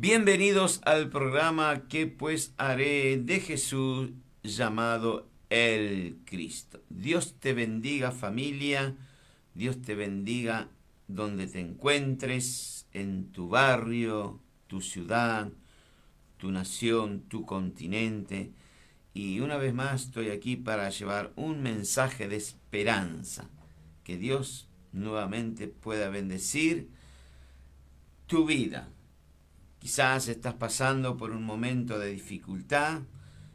Bienvenidos al programa ¿Qué pues haré de Jesús llamado el Cristo? Dios te bendiga, familia. Dios te bendiga donde te encuentres, en tu barrio, tu ciudad, tu nación, tu continente. Y una vez más estoy aquí para llevar un mensaje de esperanza. Que Dios nuevamente pueda bendecir tu vida. Quizás estás pasando por un momento de dificultad,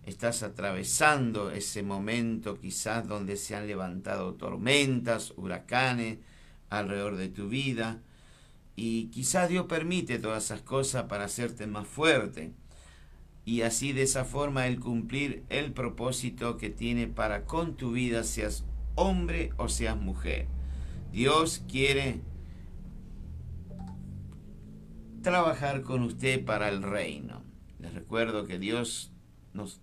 estás atravesando ese momento quizás donde se han levantado tormentas, huracanes alrededor de tu vida, y quizás Dios permite todas esas cosas para hacerte más fuerte y así de esa forma Él cumplir el propósito que tiene para con tu vida, seas hombre o seas mujer. Dios quiere trabajar con usted para el reino. Les recuerdo que Dios nos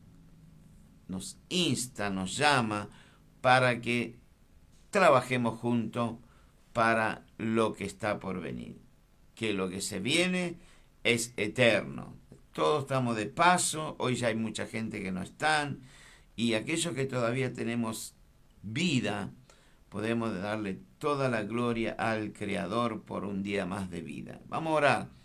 insta, nos llama para que trabajemos juntos para lo que está por venir. Que lo que se viene es eterno. Todos estamos de paso, hoy ya hay mucha gente que no están, y aquellos que todavía tenemos vida, podemos darle toda la gloria al Creador por un día más de vida. Vamos a orar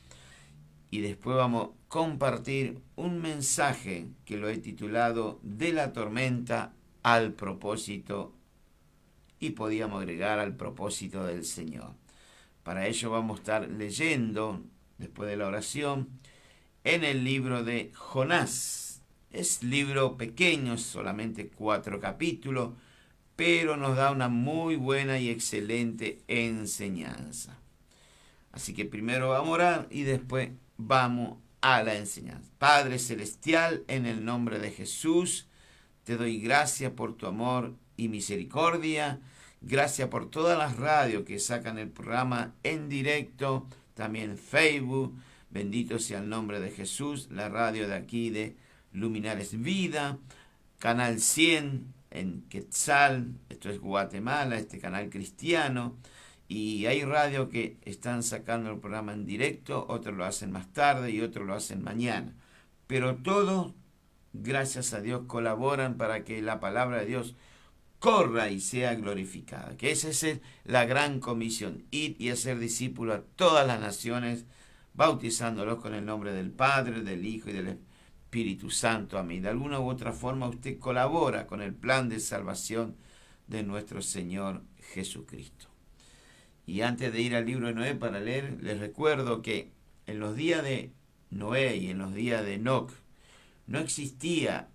y después vamos a compartir un mensaje que lo he titulado De la tormenta al propósito, y podíamos agregar al propósito del Señor. Para ello vamos a estar leyendo, después de la oración, en el libro de Jonás. Es libro pequeño, solamente 4 capítulos, pero nos da una muy buena y excelente enseñanza. Así que primero vamos a orar y después vamos a la enseñanza. Padre Celestial, en el nombre de Jesús, te doy gracias por tu amor y misericordia. Gracias por todas las radios que sacan el programa en directo, también Facebook. Bendito sea el nombre de Jesús, la radio de aquí de Luminares Vida, Canal 100 en Quetzal, esto es Guatemala, este canal cristiano. Y hay radios que están sacando el programa en directo, otros lo hacen más tarde y otros lo hacen mañana. Pero todos, gracias a Dios, colaboran para que la palabra de Dios corra y sea glorificada. Que esa es la gran comisión, ir y hacer discípulos a todas las naciones, bautizándolos con el nombre del Padre, del Hijo y del Espíritu Santo. Amén. De alguna u otra forma usted colabora con el plan de salvación de nuestro Señor Jesucristo. Y antes de ir al libro de Noé para leer, les recuerdo que en los días de Noé y en los días de Enoc no existía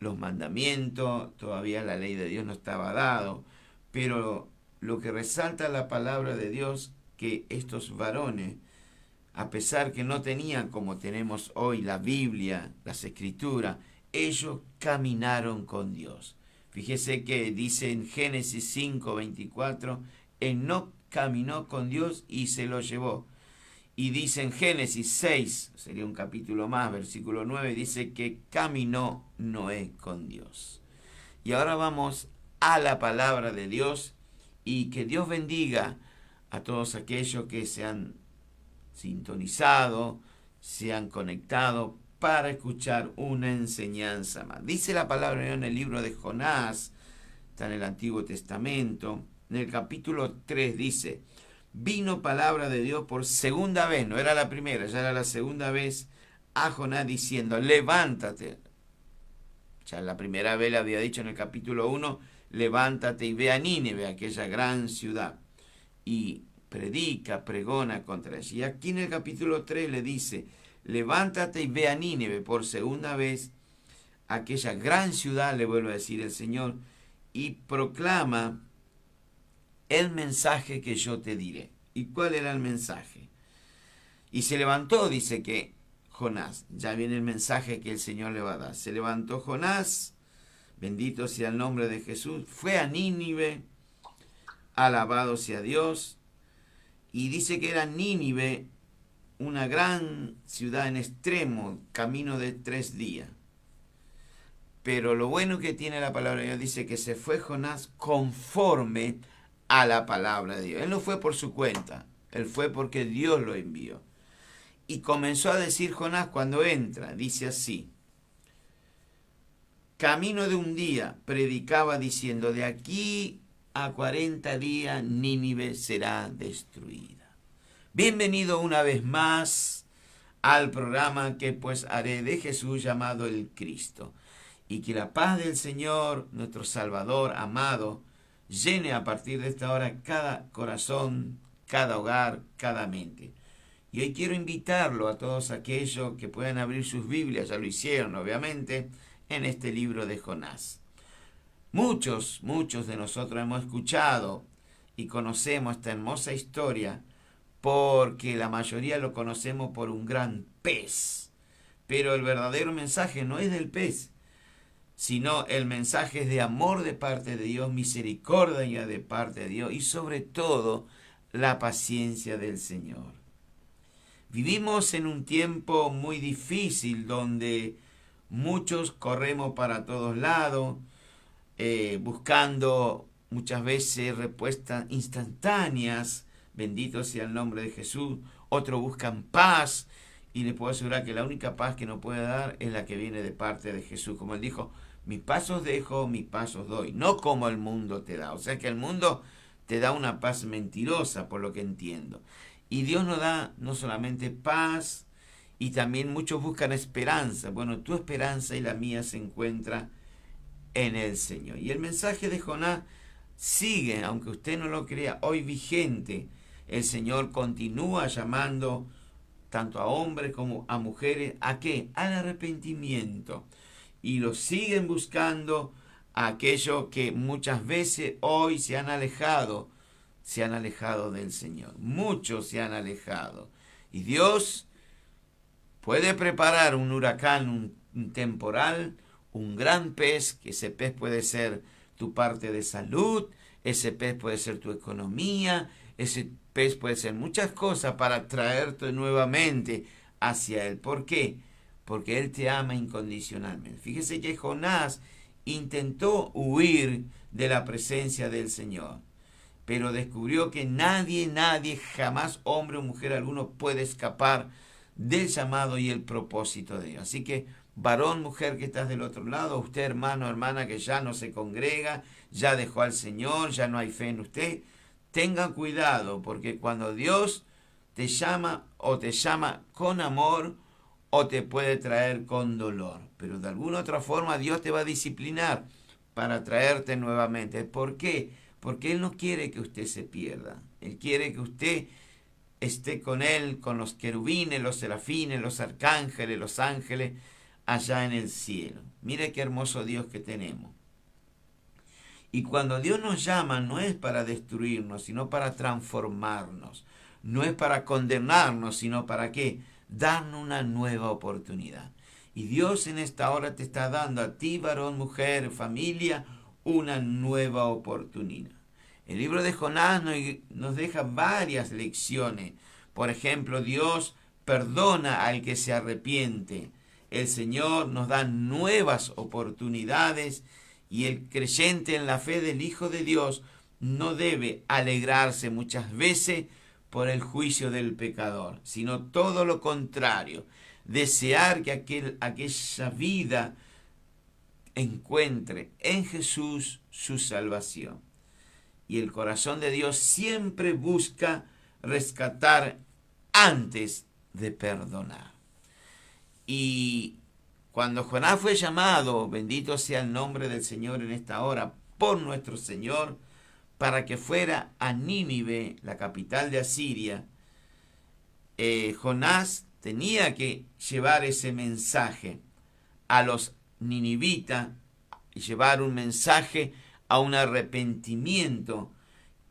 los mandamientos, todavía la ley de Dios no estaba dado, pero lo que resalta la palabra de Dios, que estos varones, a pesar que no tenían como tenemos hoy la Biblia, las Escrituras, ellos caminaron con Dios. Fíjese que dice en Génesis 5:24, Enoc caminó con Dios y se lo llevó. Y dice en Génesis 6, sería un capítulo más, versículo 9, dice que caminó Noé con Dios. Y ahora vamos a la palabra de Dios, y que Dios bendiga a todos aquellos que se han sintonizado, se han conectado para escuchar una enseñanza más. Dice la palabra de Dios en el libro de Jonás, está en el Antiguo Testamento, en el capítulo 3 dice: vino palabra de Dios por segunda vez, no era la primera, ya era la segunda vez, a Jonás diciendo: levántate. Ya la primera vez le había dicho en el capítulo 1, levántate y ve a Nínive, aquella gran ciudad, y predica, pregona contra ella. Y aquí en el capítulo 3 le dice: levántate y ve a Nínive, por segunda vez, aquella gran ciudad, le vuelve a decir el Señor, y proclama el mensaje que yo te diré. ¿Y cuál era el mensaje? Y se levantó, dice que Jonás, ya viene el mensaje que el Señor le va a dar. Se levantó Jonás, bendito sea el nombre de Jesús, fue a Nínive, alabado sea Dios, y dice que era Nínive una gran ciudad en extremo, camino de 3 días. Pero lo bueno que tiene la palabra de Dios, dice que se fue Jonás conforme a la palabra de Dios. Él no fue por su cuenta, él fue porque Dios lo envió. Y comenzó a decir Jonás cuando entra, dice así: camino de un día, predicaba diciendo, de aquí a 40 días Nínive será destruida. Bienvenido una vez más al programa que pues haré de Jesús llamado el Cristo. Y que la paz del Señor, nuestro Salvador amado, llene a partir de esta hora cada corazón, cada hogar, cada mente. Y hoy quiero invitarlo a todos aquellos que puedan abrir sus Biblias, ya lo hicieron obviamente, en este libro de Jonás. Muchos de nosotros hemos escuchado y conocemos esta hermosa historia porque la mayoría lo conocemos por un gran pez. Pero el verdadero mensaje no es del pez, sino el mensaje es de amor de parte de Dios, misericordia de parte de Dios y sobre todo la paciencia del Señor. Vivimos en un tiempo muy difícil donde muchos corremos para todos lados, buscando muchas veces respuestas instantáneas, bendito sea el nombre de Jesús. Otros buscan paz y les puedo asegurar que la única paz que nos puede dar es la que viene de parte de Jesús. Como él dijo, mis pasos dejo, mis pasos doy, no como el mundo te da. O sea que el mundo te da una paz mentirosa, por lo que entiendo. Y Dios nos da no solamente paz, y también muchos buscan esperanza. Bueno, tu esperanza y la mía se encuentra en el Señor. Y el mensaje de Jonás sigue, aunque usted no lo crea, hoy vigente. El Señor continúa llamando tanto a hombres como a mujeres, ¿a qué? Al arrepentimiento. Y lo siguen buscando a aquellos que muchas veces hoy se han alejado del Señor. Muchos se han alejado. Y Dios puede preparar un huracán, un temporal, un gran pez, que ese pez puede ser tu parte de salud, ese pez puede ser tu economía, ese pez puede ser muchas cosas para traerte nuevamente hacia Él. ¿Por qué? Porque Él te ama incondicionalmente. Fíjese que Jonás intentó huir de la presencia del Señor, pero descubrió que nadie, jamás, hombre o mujer alguno, puede escapar del llamado y el propósito de Dios. Así que, varón, mujer que estás del otro lado, usted, hermano, hermana, que ya no se congrega, ya dejó al Señor, ya no hay fe en usted, tenga cuidado, porque cuando Dios te llama, o te llama con amor, o te puede traer con dolor. Pero de alguna otra forma Dios te va a disciplinar para traerte nuevamente. ¿Por qué? Porque Él no quiere que usted se pierda. Él quiere que usted esté con Él, con los querubines, los serafines, los arcángeles, los ángeles, allá en el cielo. Mire qué hermoso Dios que tenemos. Y cuando Dios nos llama, no es para destruirnos, sino para transformarnos. No es para condenarnos, sino para ¿qué? Darnos una nueva oportunidad. Y Dios en esta hora te está dando a ti, varón, mujer, familia, una nueva oportunidad. El libro de Jonás nos deja varias lecciones. Por ejemplo, Dios perdona al que se arrepiente. El Señor nos da nuevas oportunidades y el creyente en la fe del Hijo de Dios no debe alegrarse muchas veces por el juicio del pecador, sino todo lo contrario, desear que aquella vida encuentre en Jesús su salvación. Y el corazón de Dios siempre busca rescatar antes de perdonar. Y cuando Jonás fue llamado, bendito sea el nombre del Señor en esta hora, por nuestro Señor, para que fuera a Nínive, la capital de Asiria, Jonás tenía que llevar ese mensaje a los ninivitas, llevar un mensaje a un arrepentimiento.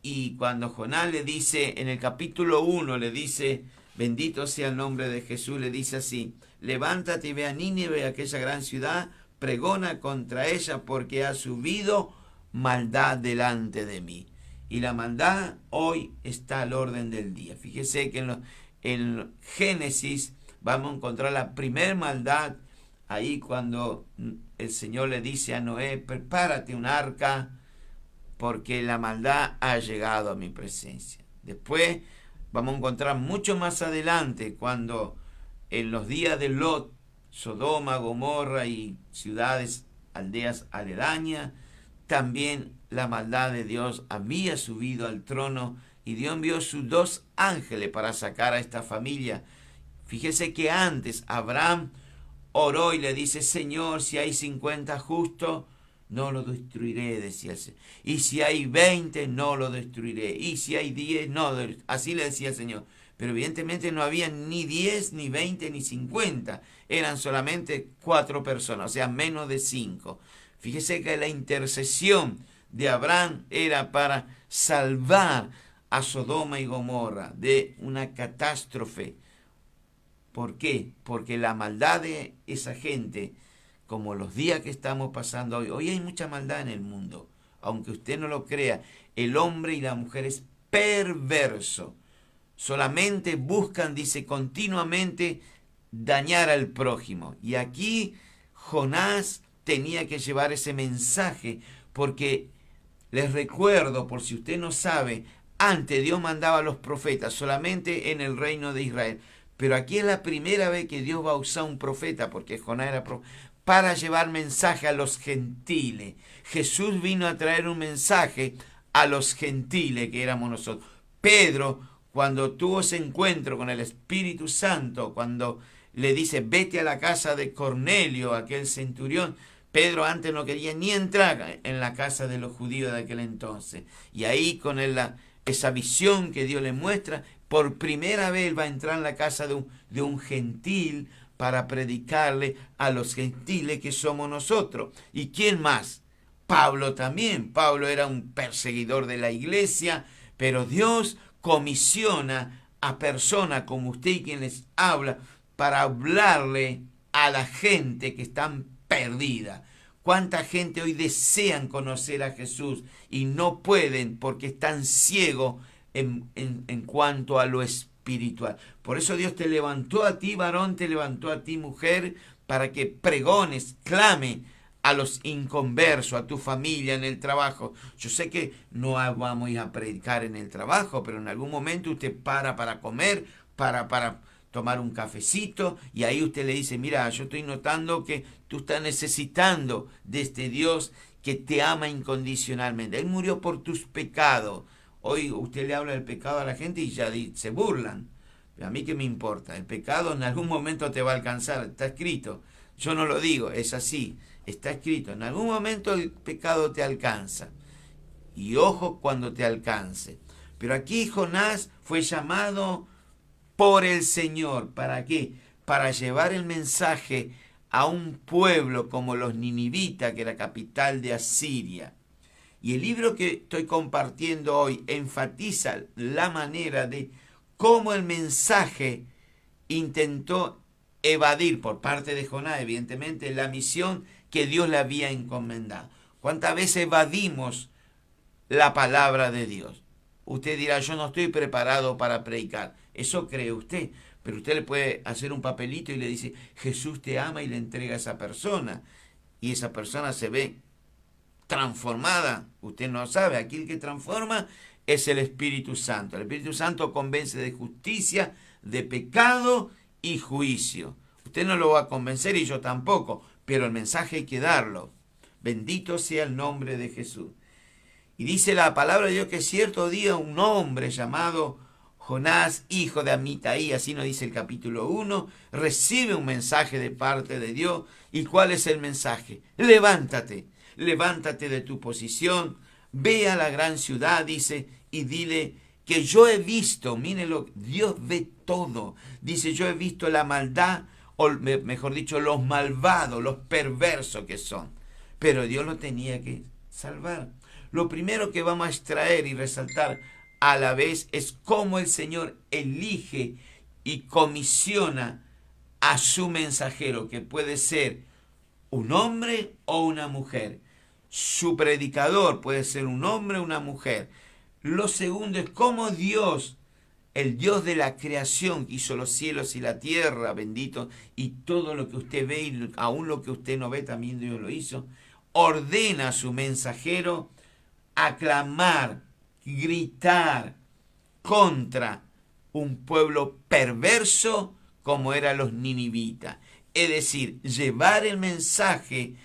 Y cuando Jonás le dice, en el capítulo 1, le dice, bendito sea el nombre de Jesús, le dice así: levántate y ve a Nínive, aquella gran ciudad, pregona contra ella, porque ha subido maldad delante de mí. Y la maldad hoy está al orden del día. Fíjese que en Génesis vamos a encontrar la primer maldad, ahí cuando el Señor le dice a Noé, prepárate un arca, porque la maldad ha llegado a mi presencia. Después vamos a encontrar mucho más adelante, cuando en los días de Lot, Sodoma, Gomorra y ciudades, aldeas aledañas, también la maldad de Dios había subido al trono y Dios envió sus 2 ángeles para sacar a esta familia. Fíjese que antes Abraham oró y le dice: Señor, si hay 50 justos, no lo destruiré, decía el Señor. Y si hay 20, no lo destruiré. Y si hay 10, no. Así le decía el Señor. Pero evidentemente no había ni 10, ni 20, ni 50. Eran solamente 4 personas, o sea, menos de 5. Fíjese que la intercesión de Abraham era para salvar a Sodoma y Gomorra de una catástrofe. ¿Por qué? Porque la maldad de esa gente, como los días que estamos pasando hoy hay mucha maldad en el mundo. Aunque usted no lo crea, el hombre y la mujer es perverso. Solamente buscan, dice, continuamente dañar al prójimo. Y aquí Jonás tenía que llevar ese mensaje, porque les recuerdo, por si usted no sabe, antes Dios mandaba a los profetas solamente en el reino de Israel. Pero aquí es la primera vez que Dios va a usar un profeta, porque Jonás era profeta, para llevar mensaje a los gentiles. Jesús vino a traer un mensaje a los gentiles, que éramos nosotros. Pedro, cuando tuvo ese encuentro con el Espíritu Santo, cuando le dice: vete a la casa de Cornelio, aquel centurión, Pedro antes no quería ni entrar en la casa de los judíos de aquel entonces. Y ahí con esa visión que Dios le muestra, por primera vez va a entrar en la casa de un gentil para predicarle a los gentiles que somos nosotros. ¿Y quién más? Pablo también. Pablo era un perseguidor de la iglesia, pero Dios comisiona a personas como usted y quien les habla para hablarle a la gente que están perdida. ¿Cuánta gente hoy desean conocer a Jesús y no pueden porque están ciegos en cuanto a lo espiritual? Por eso Dios te levantó a ti, varón, te levantó a ti, mujer, para que pregones, clame a los inconversos, a tu familia, en el trabajo. Yo sé que no vamos a ir a predicar en el trabajo, pero en algún momento usted para comer, para tomar un cafecito, y ahí usted le dice: mira, yo estoy notando que tú estás necesitando de este Dios que te ama incondicionalmente. Él murió por tus pecados. Hoy usted le habla del pecado a la gente y ya se burlan. Pero a mí qué me importa, el pecado en algún momento te va a alcanzar, está escrito. Yo no lo digo, es así, está escrito. En algún momento el pecado te alcanza. Y ojo cuando te alcance. Pero aquí Jonás fue llamado por el Señor. ¿Para qué? Para llevar el mensaje a un pueblo como los ninivitas, que era capital de Asiria. Y el libro que estoy compartiendo hoy enfatiza la manera de cómo el mensaje intentó evadir por parte de Jonás, evidentemente, la misión que Dios le había encomendado. ¿Cuántas veces evadimos la palabra de Dios? Usted dirá: yo no estoy preparado para predicar. Eso cree usted, pero usted le puede hacer un papelito y le dice: Jesús te ama, y le entrega a esa persona. Y esa persona se ve transformada. Usted no sabe, aquí el que transforma es el Espíritu Santo. El Espíritu Santo convence de justicia, de pecado y juicio. Usted no lo va a convencer y yo tampoco, pero el mensaje hay que darlo. Bendito sea el nombre de Jesús. Y dice la palabra de Dios que cierto día un hombre llamado Jonás, hijo de Amitai, así nos dice el capítulo 1, recibe un mensaje de parte de Dios. ¿Y cuál es el mensaje? Levántate, levántate de tu posición, ve a la gran ciudad, dice, y dile que yo he visto, mírelo, Dios ve todo. Dice: yo he visto la maldad, o mejor dicho, los malvados, los perversos que son. Pero Dios lo tenía que salvar. Lo primero que vamos a extraer y resaltar a la vez es cómo el Señor elige y comisiona a su mensajero, que puede ser un hombre o una mujer. Su predicador puede ser un hombre o una mujer. Lo segundo es cómo Dios, el Dios de la creación, que hizo los cielos y la tierra, bendito, y todo lo que usted ve, y aún lo que usted no ve, también Dios lo hizo, ordena a su mensajero aclamar, gritar contra un pueblo perverso como eran los ninivitas. Es decir, llevar el mensaje.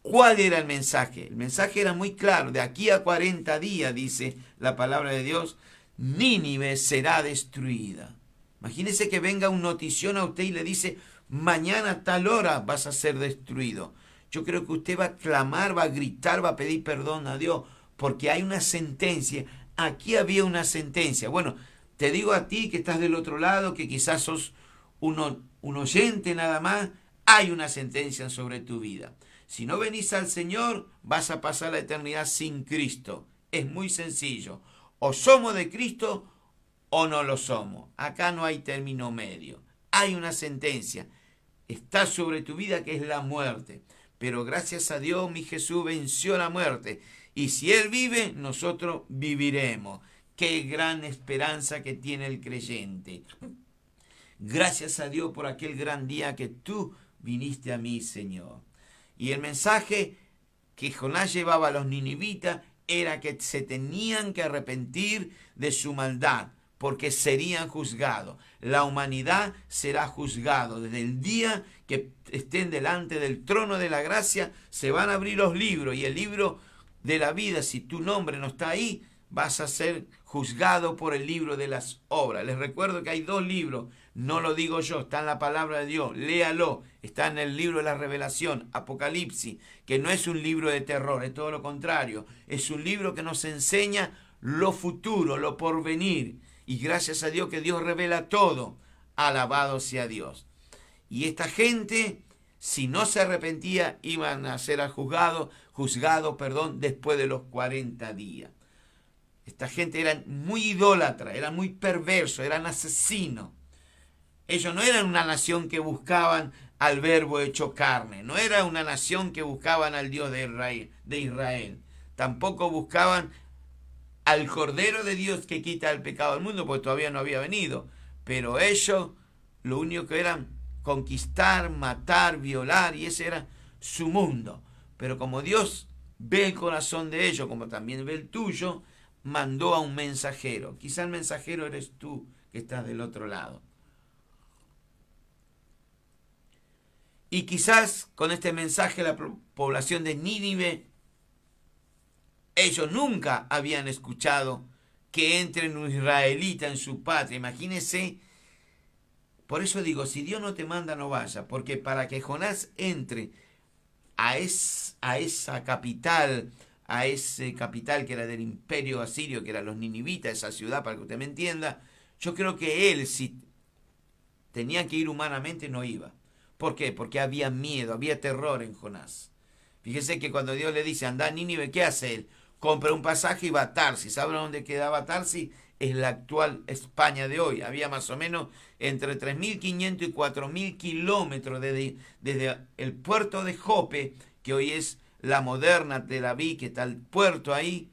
¿Cuál era el mensaje? El mensaje era muy claro. De aquí a 40 días, dice la palabra de Dios, Nínive será destruida. Imagínese que venga un notición a usted y le dice, mañana a tal hora vas a ser destruido. Yo creo que usted va a clamar, va a gritar, va a pedir perdón a Dios, porque hay una sentencia. Aquí había una sentencia. Bueno, te digo a ti que estás del otro lado, que quizás sos un oyente nada más, hay una sentencia sobre tu vida. Si no venís al Señor, vas a pasar la eternidad sin Cristo. Es muy sencillo. O somos de Cristo o no lo somos. Acá no hay término medio. Hay una sentencia. Está sobre tu vida, que es la muerte. Pero gracias a Dios, mi Jesús venció la muerte. Y si Él vive, nosotros viviremos. Qué gran esperanza que tiene el creyente. Gracias a Dios por aquel gran día que tú viniste a mí, Señor. Y el mensaje que Jonás llevaba a los ninivitas era que se tenían que arrepentir de su maldad, porque serían juzgados. La humanidad será juzgado. Desde el día que estén delante del trono de la gracia, se van a abrir los libros, y el libro de la vida, si tu nombre no está ahí, vas a ser juzgado por el libro de las obras. Les recuerdo que hay 2 libros, no lo digo yo, está en la palabra de Dios, léalo, está en el libro de la Revelación, Apocalipsis, que no es un libro de terror, es todo lo contrario, es un libro que nos enseña lo futuro, lo porvenir, y gracias a Dios que Dios revela todo, alabado sea Dios. Y esta gente, si no se arrepentía, iban a ser juzgados, después de los 40 días. Esta gente eran muy idólatra, eran muy perversos, eran asesinos. Ellos no eran una nación que buscaban al Verbo hecho carne, no era una nación que buscaban al Dios de Israel. Tampoco buscaban al Cordero de Dios que quita el pecado del mundo, porque todavía no había venido. Pero ellos lo único que eran conquistar, matar, violar, y ese era su mundo. Pero como Dios ve el corazón de ellos, como también ve el tuyo, mandó a un mensajero. Quizá el mensajero eres tú, que estás del otro lado. Y quizás con este mensaje la población de Nínive, ellos nunca habían escuchado que entre un israelita en su patria. Imagínense. Por eso digo, si Dios no te manda, no vaya. Porque para que Jonás entre a esa capital, a ese capital que era del imperio asirio, que eran los ninivitas, esa ciudad, para que usted me entienda, yo creo que él, si tenía que ir humanamente, no iba. ¿Por qué? Porque había miedo, había terror en Jonás. Fíjese que cuando Dios le dice, anda a Nínive, ¿qué hace él? Compra un pasaje y va a Tarsis. ¿Saben dónde quedaba Tarsis? Es la actual España de hoy. Había más o menos entre 3.500 y 4.000 kilómetros desde el puerto de Jope, que hoy es la moderna Tel Aviv, que está el puerto ahí,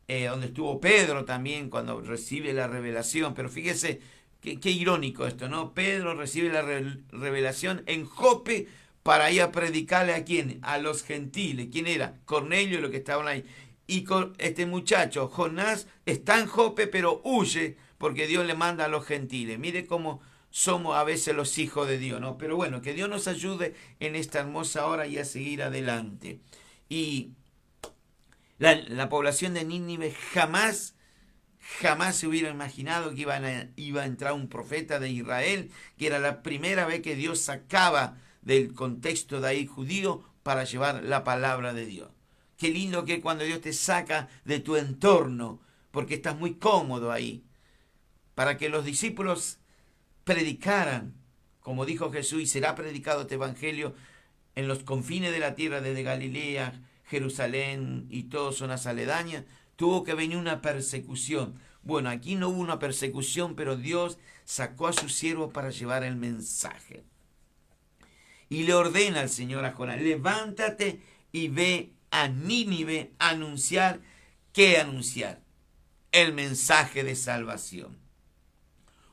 donde estuvo Pedro también cuando recibe la revelación. Pero fíjese qué irónico esto, ¿no? Pedro recibe la revelación en Jope para ir a predicarle ¿a quién? A los gentiles. ¿Quién era? Cornelio y los que estaban ahí. Y este muchacho, Jonás, está en Jope, pero huye porque Dios le manda a los gentiles. Mire cómo somos a veces los hijos de Dios, ¿no? Pero bueno, que Dios nos ayude en esta hermosa hora y a seguir adelante. Y la población de Nínive jamás se hubiera imaginado que iba a entrar un profeta de Israel, que era la primera vez que Dios sacaba del contexto de ahí judío para llevar la palabra de Dios. Qué lindo que cuando Dios te saca de tu entorno, porque estás muy cómodo ahí, para que los discípulos predicaran, como dijo Jesús, y será predicado este evangelio en los confines de la tierra, desde Galilea, Jerusalén y todo zonas aledañas. Tuvo que venir una persecución. Bueno, aquí no hubo una persecución, pero Dios sacó a su siervo para llevar el mensaje. Y le ordena al Señor a Jonás, levántate y ve a Nínive a anunciar. ¿Qué anunciar? El mensaje de salvación.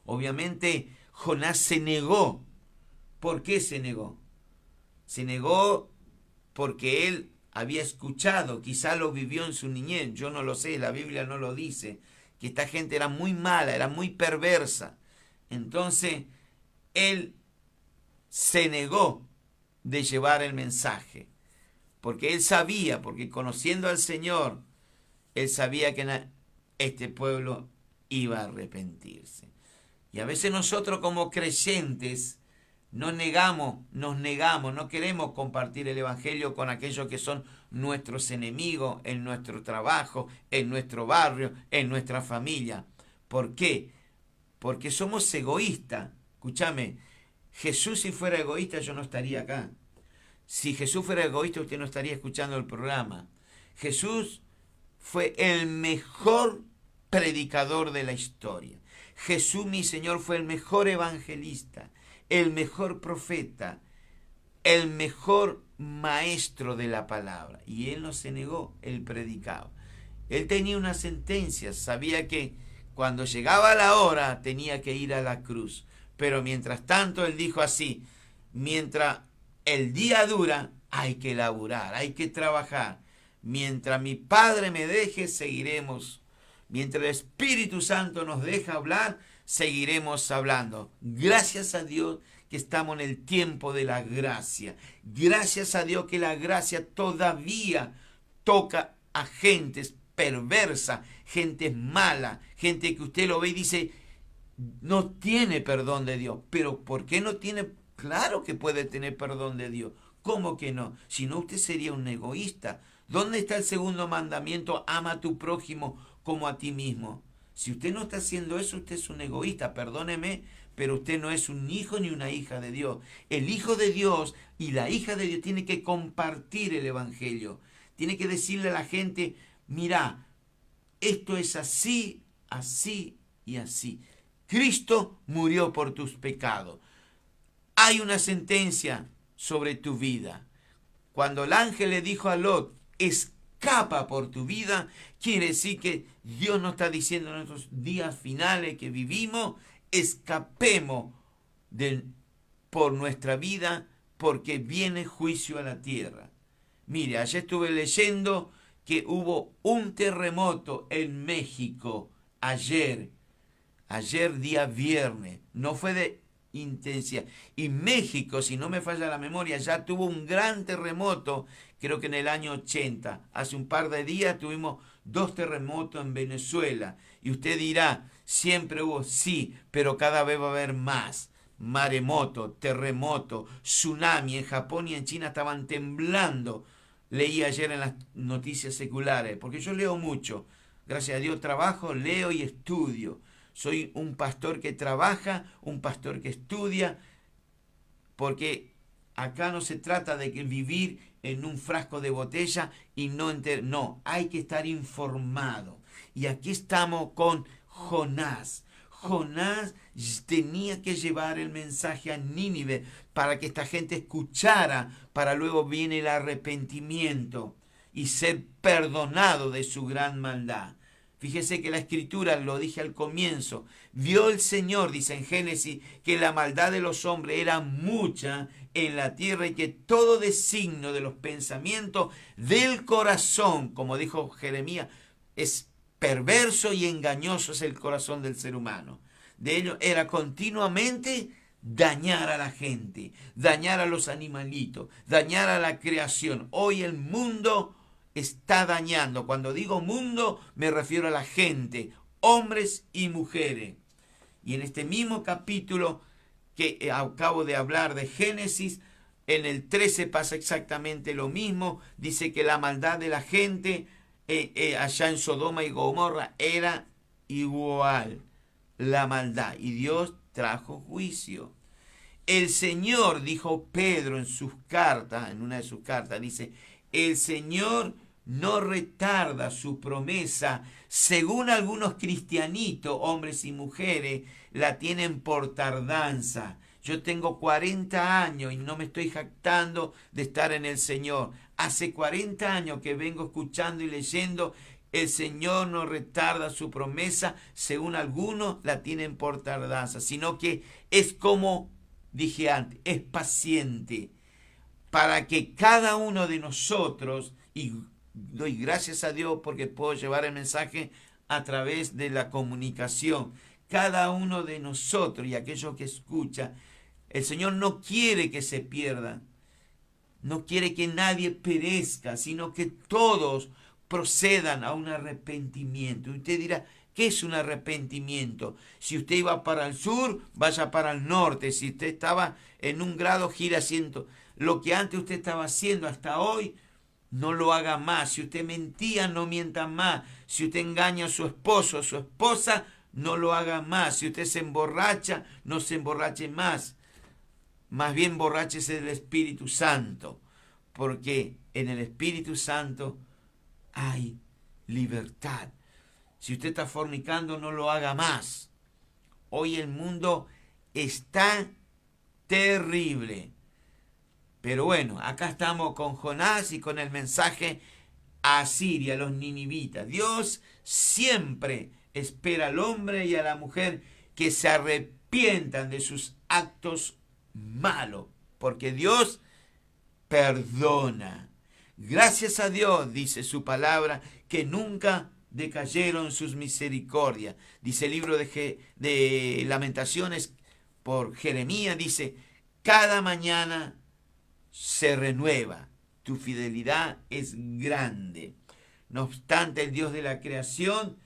Obviamente Jonás se negó. ¿Por qué se negó? Se negó porque él había escuchado, quizá lo vivió en su niñez, yo no lo sé, la Biblia no lo dice, que esta gente era muy mala, era muy perversa. Entonces, él se negó de llevar el mensaje, porque él sabía, porque conociendo al Señor, él sabía que este pueblo iba a arrepentirse. Y a veces nosotros como creyentes nos negamos, no queremos compartir el Evangelio con aquellos que son nuestros enemigos en nuestro trabajo, en nuestro barrio, en nuestra familia. ¿Por qué? Porque somos egoístas. Escúchame, Jesús si fuera egoísta yo no estaría acá. Si Jesús fuera egoísta usted no estaría escuchando el programa. Jesús fue el mejor predicador de la historia. Jesús, mi Señor, fue el mejor evangelista, el mejor profeta, el mejor maestro de la palabra. Y él no se negó, él predicaba. Él tenía una sentencia, sabía que cuando llegaba la hora tenía que ir a la cruz. Pero mientras tanto él dijo así, mientras el día dura, hay que laburar, hay que trabajar. Mientras mi Padre me deje, seguiremos. Mientras el Espíritu Santo nos deja hablar, seguiremos hablando. Gracias a Dios que estamos en el tiempo de la gracia. Gracias a Dios que la gracia todavía toca a gentes perversa, gente mala, gente que usted lo ve y dice, no tiene perdón de Dios. Pero ¿por qué no tiene? Claro que puede tener perdón de Dios. ¿Cómo que no? Si no, usted sería un egoísta. ¿Dónde está el segundo mandamiento? Ama a tu prójimo como a ti mismo. Si usted no está haciendo eso, usted es un egoísta, perdóneme, pero usted no es un hijo ni una hija de Dios. El hijo de Dios y la hija de Dios tiene que compartir el evangelio. Tiene que decirle a la gente, mira, esto es así, así y así. Cristo murió por tus pecados. Hay una sentencia sobre tu vida. Cuando el ángel le dijo a Lot, escapa por tu vida, quiere decir que Dios nos está diciendo en estos días finales que vivimos, escapemos por nuestra vida porque viene juicio a la tierra. Mire, ayer estuve leyendo que hubo un terremoto en México ayer día viernes, no fue de intensidad. Y México, si no me falla la memoria, ya tuvo un gran terremoto, creo que en el año 80. Hace un par de días tuvimos 2 terremotos en Venezuela. Y usted dirá, siempre hubo, sí, pero cada vez va a haber más. Maremoto, terremoto, tsunami. En Japón y en China estaban temblando. Leí ayer en las noticias seculares, porque yo leo mucho. Gracias a Dios trabajo, leo y estudio. Soy un pastor que trabaja, un pastor que estudia, porque acá no se trata de vivir en un frasco de botella y no, hay que estar informado. Y aquí estamos con Jonás. Jonás tenía que llevar el mensaje a Nínive para que esta gente escuchara, para luego viene el arrepentimiento y ser perdonado de su gran maldad. Fíjese que la escritura, lo dije al comienzo, vio el Señor, dice en Génesis, que la maldad de los hombres era mucha en la tierra y que todo designio de los pensamientos del corazón, como dijo Jeremías, es perverso y engañoso es el corazón del ser humano. De ello era continuamente dañar a la gente, dañar a los animalitos, dañar a la creación. Hoy el mundo está dañando. Cuando digo mundo, me refiero a la gente, hombres y mujeres. Y en este mismo capítulo que acabo de hablar de Génesis, en el 13 pasa exactamente lo mismo. Dice que la maldad de la gente allá en Sodoma y Gomorra era igual. La maldad. Y Dios trajo juicio. El Señor, dijo Pedro en sus cartas, en una de sus cartas, dice, el Señor no retarda su promesa, según algunos cristianitos, hombres y mujeres, la tienen por tardanza. Yo tengo 40 años y no me estoy jactando de estar en el Señor. Hace 40 años que vengo escuchando y leyendo, el Señor no retarda su promesa, según algunos la tienen por tardanza, sino que es como dije antes, es paciente para que cada uno de nosotros, y doy gracias a Dios porque puedo llevar el mensaje a través de la comunicación, cada uno de nosotros y aquellos que escuchan, El Señor no quiere que se pierdan. No quiere que nadie perezca, sino que todos procedan a un arrepentimiento. Y usted dirá, ¿qué es un arrepentimiento? Si usted iba para el sur, vaya para el norte. Si usted estaba en un grado, gira asiento. Lo que antes usted estaba haciendo hasta hoy, no lo haga más. Si usted mentía, no mienta más. Si usted engaña a su esposo o su esposa, no lo haga más. Si usted se emborracha, no se emborrache más. Más bien emborráchese del Espíritu Santo, porque en el Espíritu Santo hay libertad. Si usted está fornicando, no lo haga más. Hoy el mundo está terrible. Pero bueno, acá estamos con Jonás y con el mensaje a Siria, a los ninivitas. Dios siempre espera al hombre y a la mujer que se arrepientan de sus actos malos, porque Dios perdona. Gracias a Dios, dice su palabra, que nunca decayeron sus misericordias. Dice el libro de Lamentaciones por Jeremías, dice, cada mañana se renueva, tu fidelidad es grande. No obstante, el Dios de la creación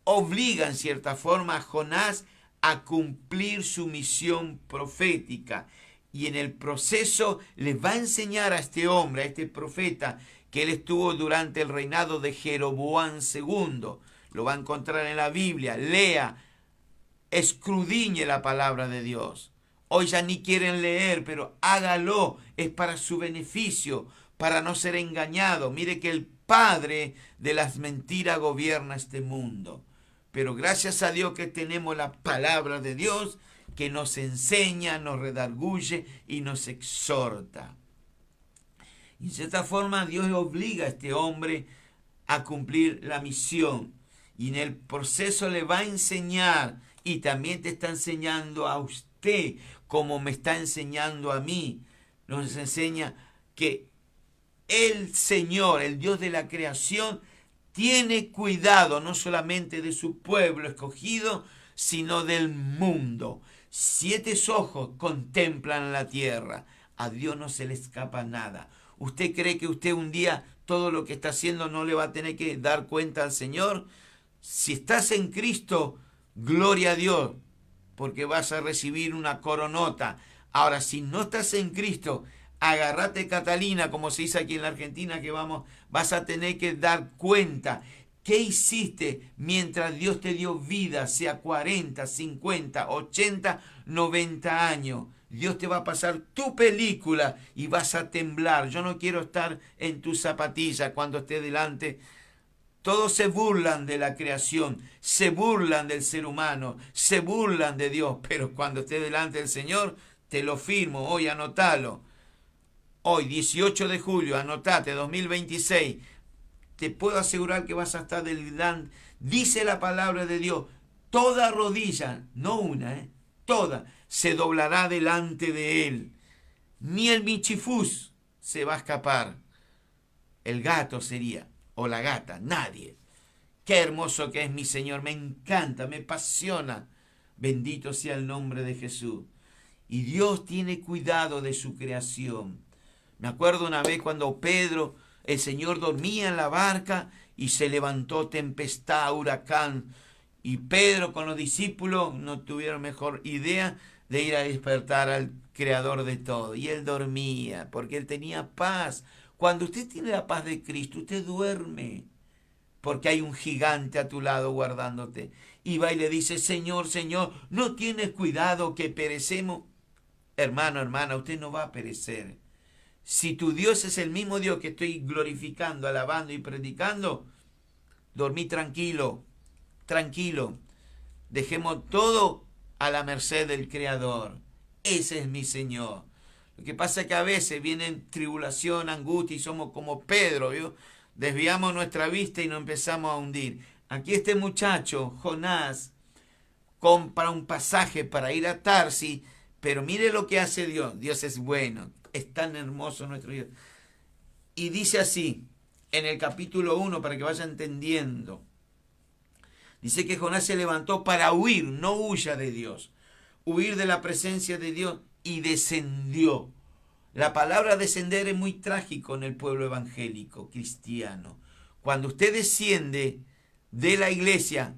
obliga en cierta forma a Jonás a cumplir su misión profética. Y en el proceso le va a enseñar a este hombre, a este profeta, que él estuvo durante el reinado de Jeroboam II. Lo va a encontrar en la Biblia. Lea, escudriñe la palabra de Dios. Hoy ya ni quieren leer, pero hágalo. Es para su beneficio, para no ser engañado. Mire que el padre de las mentiras gobierna este mundo. Pero gracias a Dios que tenemos la palabra de Dios que nos enseña, nos redarguye y nos exhorta. Y en cierta forma Dios obliga a este hombre a cumplir la misión. Y en el proceso le va a enseñar, y también te está enseñando a usted, como me está enseñando a mí. Nos enseña que el Señor, el Dios de la creación, tiene cuidado no solamente de su pueblo escogido, sino del mundo. 7 ojos contemplan la tierra. A Dios no se le escapa nada. ¿Usted cree que usted un día todo lo que está haciendo no le va a tener que dar cuenta al Señor? Si estás en Cristo, gloria a Dios, porque vas a recibir una coronota. Ahora, si no estás en Cristo, agárrate, Catalina, como se dice aquí en la Argentina, que vas a tener que dar cuenta. ¿Qué hiciste mientras Dios te dio vida, sea 40, 50, 80, 90 años? Dios te va a pasar tu película y vas a temblar. Yo no quiero estar en tu zapatilla cuando esté delante. Todos se burlan de la creación, se burlan del ser humano, se burlan de Dios, pero cuando esté delante del Señor, te lo firmo, hoy anotalo. Hoy, 18 de julio, anotate, 2026, te puedo asegurar que vas a estar delante. Dice la palabra de Dios, toda rodilla, no una, toda, se doblará delante de Él. Ni el michifús se va a escapar. El gato sería, o la gata, nadie. Qué hermoso que es mi Señor, me encanta, me apasiona. Bendito sea el nombre de Jesús. Y Dios tiene cuidado de su creación. Me acuerdo una vez cuando Pedro, el Señor dormía en la barca y se levantó tempestad, huracán. Y Pedro con los discípulos no tuvieron mejor idea de ir a despertar al Creador de todo. Y él dormía porque él tenía paz. Cuando usted tiene la paz de Cristo, usted duerme porque hay un gigante a tu lado guardándote. Y va y le dice, Señor, Señor, ¿no tienes cuidado que perecemos? Hermano, hermana, usted no va a perecer. Si tu Dios es el mismo Dios que estoy glorificando, alabando y predicando, dormí tranquilo, tranquilo. Dejemos todo a la merced del Creador. Ese es mi Señor. Lo que pasa es que a veces viene tribulación, angustia y somos como Pedro, ¿vio? Desviamos nuestra vista y nos empezamos a hundir. Aquí este muchacho, Jonás, compra un pasaje para ir a Tarsis, pero mire lo que hace Dios. Dios es bueno. Es tan hermoso nuestro Dios. Y dice así, en el capítulo 1, para que vaya entendiendo. Dice que Jonás se levantó para huir, no huya de Dios. Huir de la presencia de Dios y descendió. La palabra descender es muy trágico en el pueblo evangélico cristiano. Cuando usted desciende de la iglesia,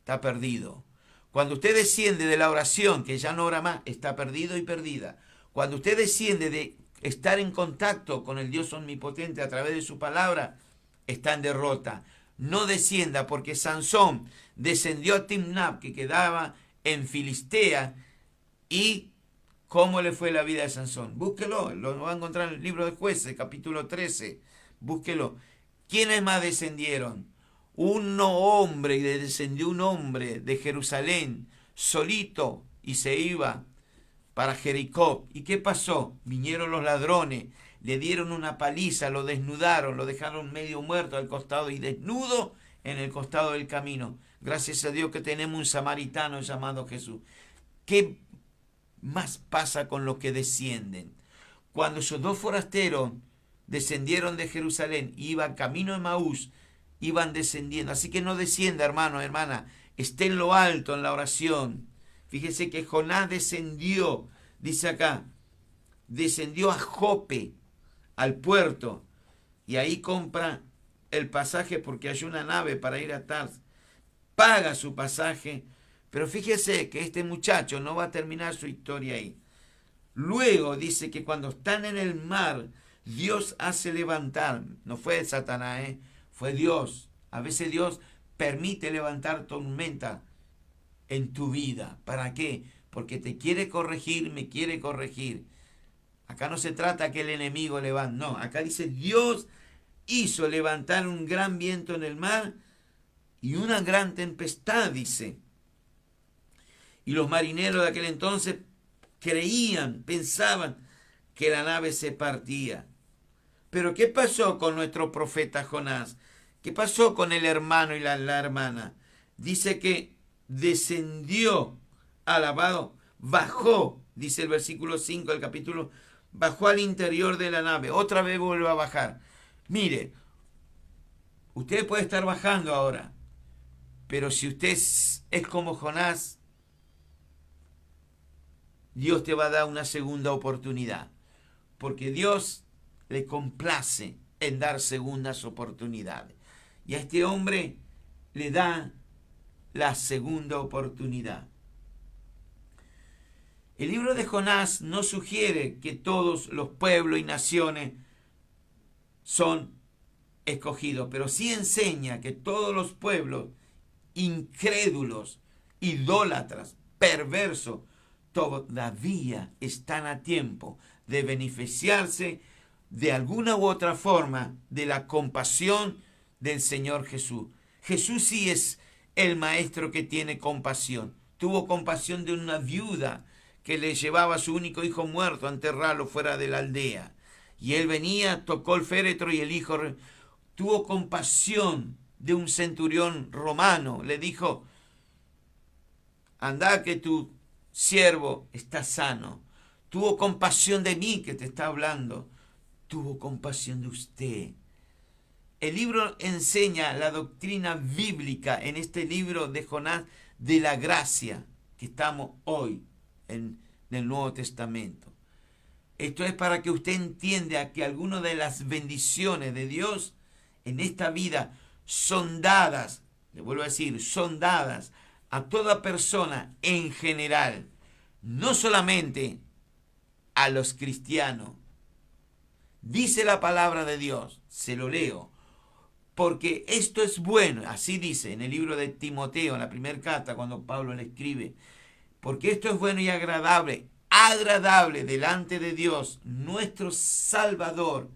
está perdido. Cuando usted desciende de la oración, que ya no ora más, está perdido y perdida. Cuando usted desciende de estar en contacto con el Dios omnipotente a través de su palabra, está en derrota. No descienda, porque Sansón descendió a Timnab, que quedaba en Filistea, y ¿cómo le fue la vida de Sansón? Búsquelo, lo va a encontrar en el libro de Jueces, capítulo 13. Búsquelo. ¿Quiénes más descendieron? Descendió un hombre de Jerusalén, solito, y se iba para Jericó. ¿Y qué pasó? Vinieron los ladrones, le dieron una paliza, lo desnudaron, lo dejaron medio muerto al costado y desnudo en el costado del camino. Gracias a Dios que tenemos un samaritano llamado Jesús. ¿Qué más pasa con los que descienden? Cuando esos dos forasteros descendieron de Jerusalén, iban camino de Maús, iban descendiendo. Así que no descienda, hermano, hermana, esté en lo alto en la oración. Fíjese que Jonás descendió, dice acá, descendió a Jope, al puerto, y ahí compra el pasaje porque hay una nave para ir a Tars. Paga su pasaje, pero fíjese que este muchacho no va a terminar su historia ahí. Luego dice que cuando están en el mar, Dios hace levantar, no fue Satanás, fue Dios. A veces Dios permite levantar tormenta en tu vida. ¿Para qué? Porque te quiere corregir, me quiere corregir. Acá no se trata que el enemigo levante, no, acá dice Dios hizo levantar un gran viento en el mar y una gran tempestad, dice. Y los marineros de aquel entonces creían, pensaban que la nave se partía. Pero ¿qué pasó con nuestro profeta Jonás? ¿Qué pasó con el hermano y la hermana? Dice que descendió, alabado, bajó, dice el versículo 5 del capítulo, bajó al interior de la nave. Otra vez vuelve a bajar. Mire, usted puede estar bajando ahora, pero si usted es como Jonás, Dios te va a dar una segunda oportunidad, porque Dios le complace en dar segundas oportunidades. Y a este hombre le da la segunda oportunidad. El libro de Jonás no sugiere que todos los pueblos y naciones son escogidos, pero sí enseña que todos los pueblos incrédulos, idólatras, perversos, todavía están a tiempo de beneficiarse de alguna u otra forma de la compasión del Señor Jesús. Jesús sí es el maestro que tiene compasión. Tuvo compasión de una viuda que le llevaba a su único hijo muerto a enterrarlo fuera de la aldea. Y él venía, tocó el féretro y el hijo tuvo compasión de un centurión romano. Le dijo, anda que tu siervo está sano. Tuvo compasión de mí que te está hablando. Tuvo compasión de usted. El libro enseña la doctrina bíblica en este libro de Jonás de la gracia que estamos hoy en el Nuevo Testamento. Esto es para que usted entienda que algunas de las bendiciones de Dios en esta vida son dadas, le vuelvo a decir, son dadas a toda persona en general, no solamente a los cristianos. Dice la palabra de Dios, se lo leo, porque esto es bueno, así dice en el libro de Timoteo, en la primera carta, cuando Pablo le escribe, porque esto es bueno y agradable delante de Dios, nuestro Salvador,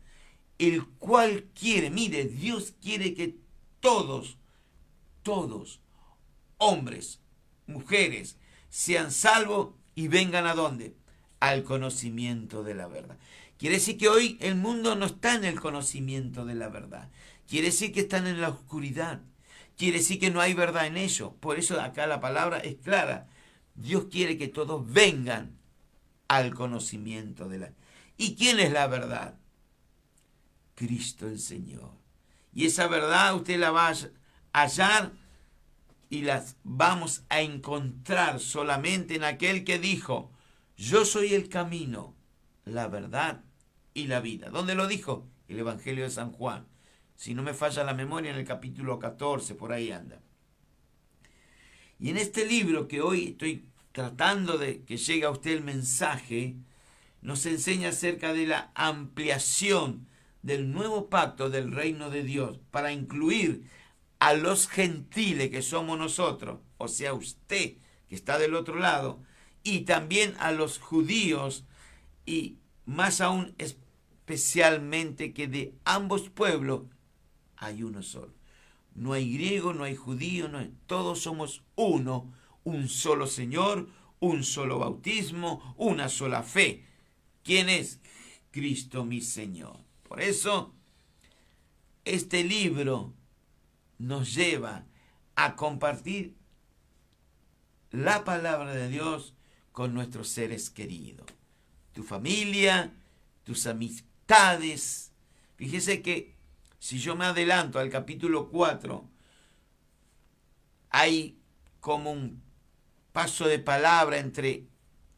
el cual quiere, mire, Dios quiere que todos, hombres, mujeres, sean salvos y vengan ¿a dónde? Al conocimiento de la verdad. Quiere decir que hoy el mundo no está en el conocimiento de la verdad. Quiere decir que están en la oscuridad. Quiere decir que no hay verdad en ellos. Por eso acá la palabra es clara. Dios quiere que todos vengan al conocimiento de la verdad. ¿Y quién es la verdad? Cristo el Señor. Y esa verdad usted la va a hallar y las vamos a encontrar solamente en aquel que dijo, Yo soy el camino, la verdad y la vida. ¿Dónde lo dijo? El Evangelio de San Juan. Si no me falla la memoria, en el capítulo 14, por ahí anda. Y en este libro que hoy estoy tratando de que llegue a usted el mensaje, nos enseña acerca de la ampliación del nuevo pacto del reino de Dios para incluir a los gentiles que somos nosotros, o sea, usted que está del otro lado, y también a los judíos, y más aún especialmente que de ambos pueblos hay uno solo. No hay griego, no hay judío, todos somos uno, un solo Señor, un solo bautismo, una sola fe. ¿Quién es? Cristo mi Señor. Por eso, este libro nos lleva a compartir la palabra de Dios con nuestros seres queridos. Tu familia, tus amistades. Fíjese que si yo me adelanto al capítulo 4, hay como un paso de palabra entre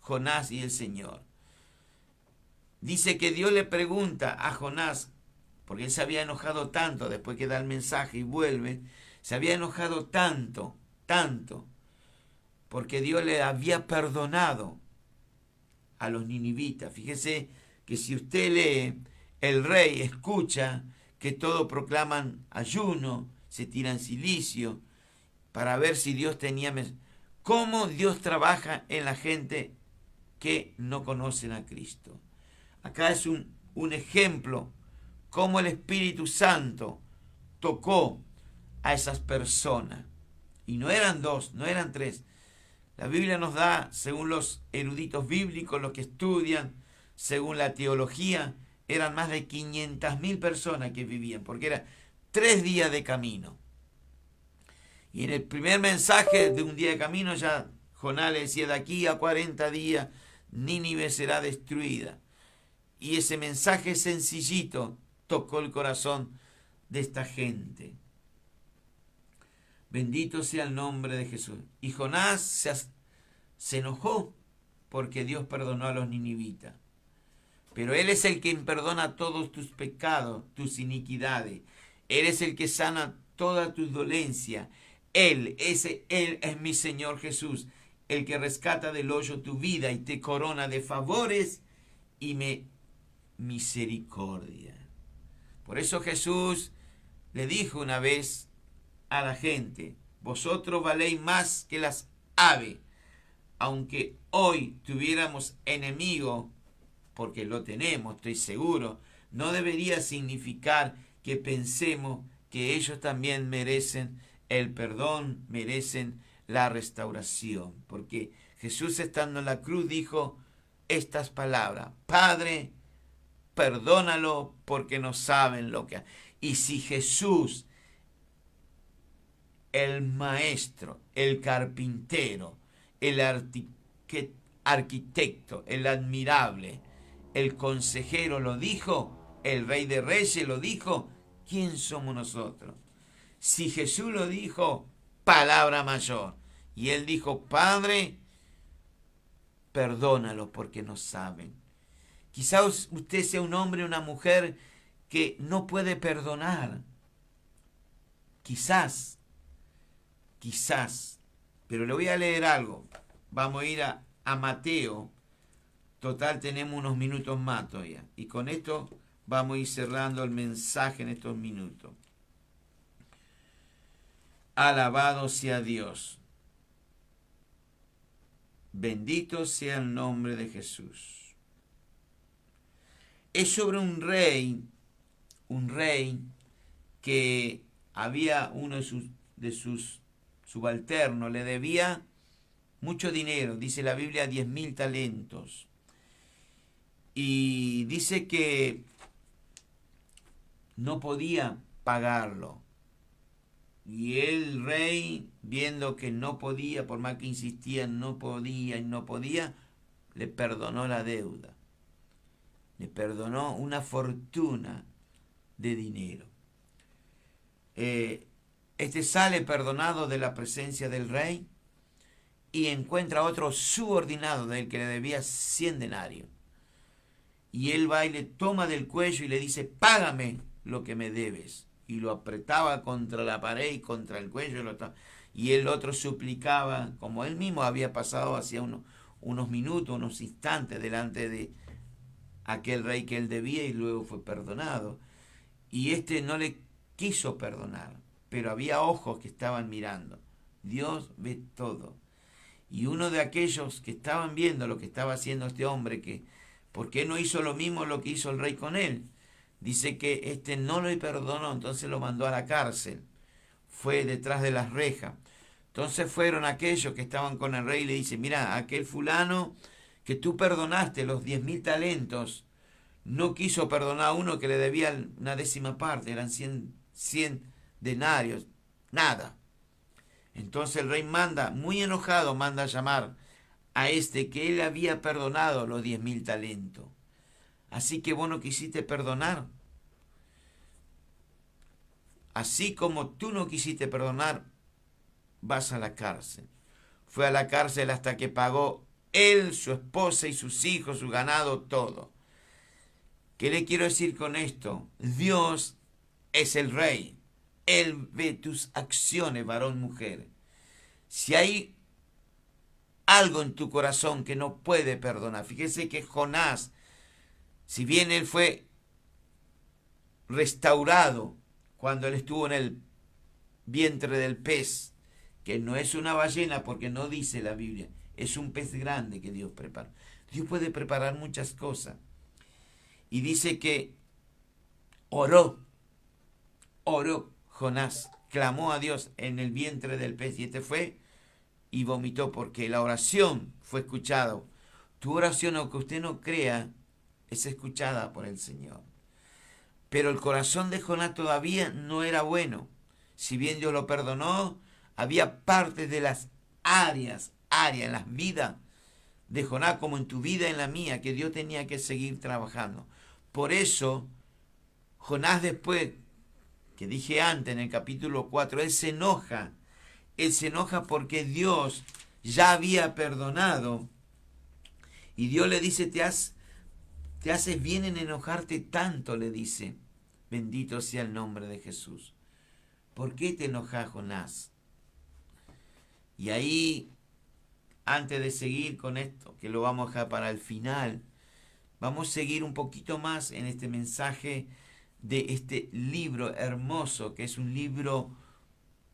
Jonás y el Señor. Dice que Dios le pregunta a Jonás, porque él se había enojado tanto después que da el mensaje y vuelve, se había enojado tanto, porque Dios le había perdonado a los ninivitas. Fíjese que si usted lee, el rey escucha que todos proclaman ayuno, se tiran silicio, para ver si Dios tenía... ¿Cómo Dios trabaja en la gente que no conocen a Cristo? Acá es un ejemplo cómo el Espíritu Santo tocó a esas personas. Y no eran dos, no eran tres. La Biblia nos da, según los eruditos bíblicos, los que estudian, según la teología, eran más de 500.000 personas que vivían, porque era 3 días de camino. Y en el primer mensaje de un día de camino ya Jonás le decía, de aquí a 40 días Nínive será destruida. Y ese mensaje sencillito tocó el corazón de esta gente. Bendito sea el nombre de Jesús. Y Jonás se enojó porque Dios perdonó a los ninivitas. Pero Él es el que perdona todos tus pecados, tus iniquidades. Él es el que sana toda tu dolencia. Él es mi Señor Jesús, el que rescata del hoyo tu vida y te corona de favores y misericordia. Por eso Jesús le dijo una vez a la gente, vosotros valéis más que las aves, aunque hoy tuviéramos enemigo, porque lo tenemos, estoy seguro, no debería significar que pensemos que ellos también merecen el perdón, merecen la restauración, porque Jesús estando en la cruz dijo estas palabras, Padre, perdónalo porque no saben lo que hacen. Y si Jesús, el maestro, el carpintero, el arquitecto, el admirable, el consejero lo dijo, el rey de reyes lo dijo, ¿quién somos nosotros? Si Jesús lo dijo, palabra mayor. Y él dijo, Padre, perdónalo porque no saben. Quizás usted sea un hombre o una mujer que no puede perdonar. Quizás. Pero le voy a leer algo. Vamos a ir a Mateo. Total, tenemos unos minutos más todavía. Y con esto vamos a ir cerrando el mensaje en estos minutos. Alabado sea Dios. Bendito sea el nombre de Jesús. Es sobre un rey que había uno de sus subalternos, le debía mucho dinero, dice la Biblia, 10.000 talentos. Y dice que no podía pagarlo. Y el rey, viendo que no podía, por más que insistía, no podía, le perdonó la deuda. Le perdonó una fortuna de dinero. Este sale perdonado de la presencia del rey y encuentra a otro subordinado del que le debía 100 denarios. Y él va y le toma del cuello y le dice, págame lo que me debes. Y lo apretaba contra la pared y contra el cuello. Y el otro suplicaba, como él mismo había pasado hacía unos minutos, unos instantes delante de aquel rey que él debía y luego fue perdonado. Y este no le quiso perdonar, pero había ojos que estaban mirando. Dios ve todo. Y uno de aquellos que estaban viendo lo que estaba haciendo este hombre, que ¿por qué no hizo lo mismo lo que hizo el rey con él? Dice que este no lo perdonó, entonces lo mandó a la cárcel. Fue detrás de las rejas. Entonces fueron aquellos que estaban con el rey y le dicen, mira, aquel fulano que tú perdonaste los 10.000 talentos, no quiso perdonar a uno que le debía una décima parte, eran 100 denarios, nada. Entonces el rey manda, muy enojado, manda a llamar a este que él había perdonado los 10.000 talentos. Así que vos no quisiste perdonar. Así como tú no quisiste perdonar, vas a la cárcel. Fue a la cárcel hasta que pagó él, su esposa y sus hijos, su ganado, todo. ¿Qué le quiero decir con esto? Dios es el rey. Él ve tus acciones, varón, mujer. Si hay algo en tu corazón que no puede perdonar, fíjese que Jonás, si bien él fue restaurado cuando él estuvo en el vientre del pez, que no es una ballena porque no dice la Biblia, es un pez grande que Dios prepara. Dios puede preparar muchas cosas. Y dice que oró Jonás, clamó a Dios en el vientre del pez y este fue y vomitó porque la oración fue escuchada. Tu oración, aunque usted no crea, es escuchada por el Señor. Pero el corazón de Jonás todavía no era bueno. Si bien Dios lo perdonó, había partes de las áreas en las vidas de Jonás, como en tu vida y en la mía, que Dios tenía que seguir trabajando. Por eso, Jonás después, que dije antes en el capítulo 4, él se enoja. Él se enoja porque Dios ya había perdonado. Y Dios le dice, te haces bien en enojarte tanto, le dice. Bendito sea el nombre de Jesús. ¿Por qué te enojas, Jonás? Y ahí, antes de seguir con esto, que lo vamos a dejar para el final, vamos a seguir un poquito más en este mensaje de este libro hermoso, que es un libro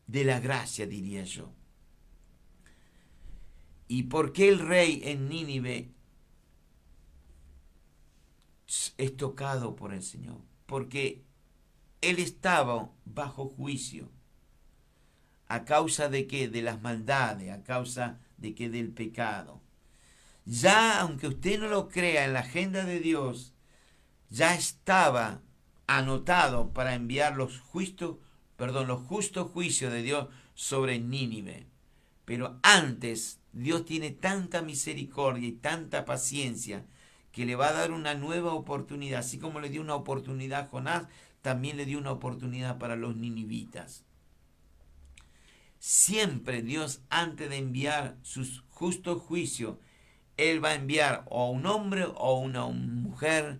de la gracia, diría yo. ¿Y por qué el rey en Nínive es tocado por el Señor? Porque él estaba bajo juicio. ¿A causa de qué? De las maldades, a causa de qué? Del pecado. Ya, aunque usted no lo crea, en la agenda de Dios, ya estaba anotado para enviar los justos juicios de Dios sobre Nínive. Pero antes, Dios tiene tanta misericordia y tanta paciencia que le va a dar una nueva oportunidad. Así como le dio una oportunidad a Jonás, también le dio una oportunidad para los ninivitas. Siempre Dios, antes de enviar sus justos juicios, Él va a enviar o a un hombre o a una mujer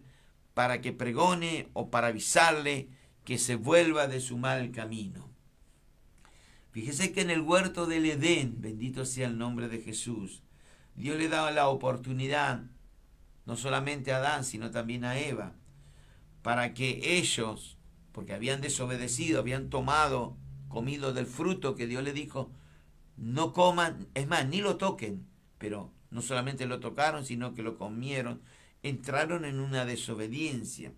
para que pregone o para avisarle que se vuelva de su mal camino. Fíjese que en el huerto del Edén, bendito sea el nombre de Jesús, Dios le daba la oportunidad, no solamente a Adán, sino también a Eva, para que ellos, porque habían desobedecido, habían comido del fruto que Dios le dijo, no coman, es más, ni lo toquen, pero no solamente lo tocaron, sino que lo comieron, entraron en una desobediencia.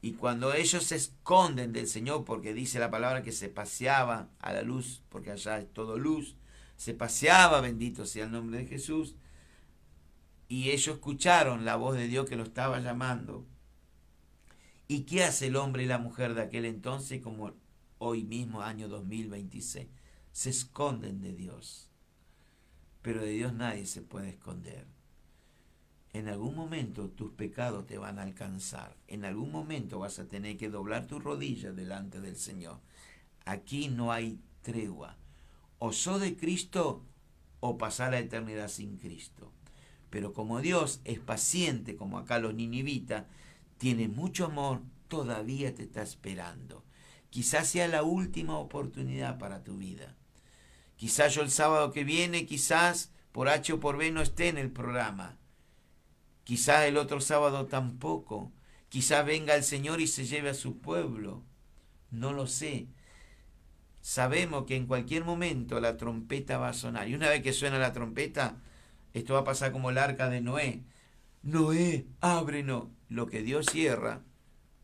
Y cuando ellos se esconden del Señor, porque dice la palabra que se paseaba a la luz, porque allá es todo luz, se paseaba, bendito sea el nombre de Jesús, y ellos escucharon la voz de Dios que lo estaba llamando. ¿Y qué hace el hombre y la mujer de aquel entonces como hoy mismo, año 2026? Se esconden de Dios. Pero de Dios nadie se puede esconder. En algún momento tus pecados te van a alcanzar. En algún momento vas a tener que doblar tus rodillas delante del Señor. Aquí no hay tregua. O sos de Cristo o pasar la eternidad sin Cristo. Pero como Dios es paciente, como acá los ninivitas, tiene mucho amor, todavía te está esperando. Quizás sea la última oportunidad para tu vida. Quizás yo el sábado que viene, quizás por H o por B no esté en el programa. Quizás el otro sábado tampoco. Quizás venga el Señor y se lleve a su pueblo. No lo sé. Sabemos que en cualquier momento la trompeta va a sonar. Y una vez que suena la trompeta, esto va a pasar como el arca de Noé. Noé, ábrenos. Lo que Dios cierra,